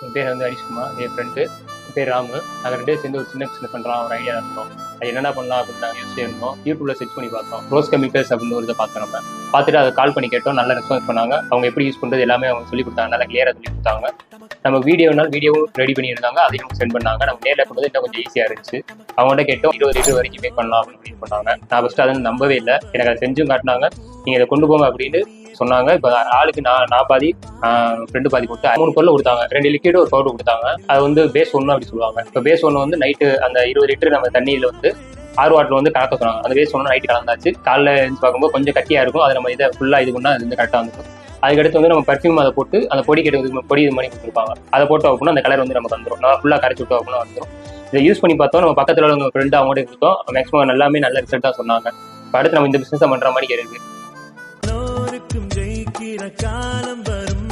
என் பேர் வந்து ஹரிஷ்குமார், என் ஃப்ரெண்டு பேர் ராமு. நாங்கள் 2 பேரும் சேர்ந்து ஒரு சின்ன பிஸ்னஸ் பண்ணுறோம் ஒரு ஐடியா இருந்தோம். அது என்னென்ன பண்ணலாம் அப்படின்னு நாங்கள் யோசிச்சு இருந்தோம். யூடியூப்ல சர்ச் பண்ணி பார்த்தோம். ரோஸ் கெமிக்கல்ஸ் அப்படின்னு ஒரு இதை பார்த்தோம். நம்ம பார்த்துட்டு அதை கால் பண்ணி கேட்டோம். நல்ல ரெஸ்பான்ஸ் பண்ணாங்க. அவங்க எப்படி யூஸ் பண்ணுறது எல்லாமே அவங்க சொல்லி கொடுத்தாங்க. நல்லா கிளியராக சொல்லி கொடுத்தாங்க. நம்ம வீடியோவும் ரெடி பண்ணியிருந்தாங்க. அதையும் சென்ட் பண்ணாங்க. நம்ம நேரில் பண்ணுறது இன்னும் கொஞ்சம் ஈஸியாக இருந்துச்சு. அவங்கள்ட்ட கேட்டோம் 20 லிட்டர் வரைக்கும் மேக் பண்ணலாம் அப்படின்னு பண்ணாங்க. நான் ஃபஸ்ட்டு அதை நம்பவே இல்லை. எனக்கு அதை செஞ்சும் காட்டினாங்க. நீங்கள் இதை கொண்டு போங்க அப்படின்னு சொன்னாங்க. இப்போ ஆளுக்கு நான் பாதி ஃப்ரெண்டு பாதி கொடுத்து 3 பொருள் கொடுத்தாங்க. 2 லிக்விட் ஒரு பவுடர் கொடுத்தாங்க. அது வந்து பேஸ் 1 அப்படி சொல்லுவாங்க. இப்போ பேஸ் 1 வந்து நைட்டு அந்த 20 லிட்டர் நம்ம தண்ணியில் வந்து ஆறு வாட்டில் வந்து கலக்க சொன்னாங்க. அந்த பேஸ் 1 நைட்டு கலந்தாச்சு. காலைல எழுந்து பார்க்கும்போது கொஞ்சம் கட்டியாக இருக்கும். அதை நம்ம இதை ஃபுல்லாக இது பண்ணால் அது வந்து கரெக்டாக வந்துடும். அதுக்கடுத்து வந்து நம்ம பர்ஃப்யூம் அதை போட்டு அந்த பொடி பொடி இது பண்ணி கொடுத்துருப்பாங்க. அதை போட்டு வைக்கணும். அந்த கலர் வந்து நமக்கு வந்துடும். நம்ம ஃபுல்லாக கரைச்சி விட்டு வைக்கணும் வந்துடும். இதை யூஸ் பண்ணி பார்த்தோம். நம்ம பக்கத்தில் உள்ள ஃப்ரெண்டு அவங்கள்ட்ட கொடுத்தோம். மேக்ஸிமம் எல்லாமே நல்ல ரிசல்ட் தான் சொன்னாங்க. இப்போ அடுத்து நம்ம இந்த பிஸ்னஸை பண்ணுற மாதிரி இருக்கு. ஜெயிக்கிற காலம் வரும்.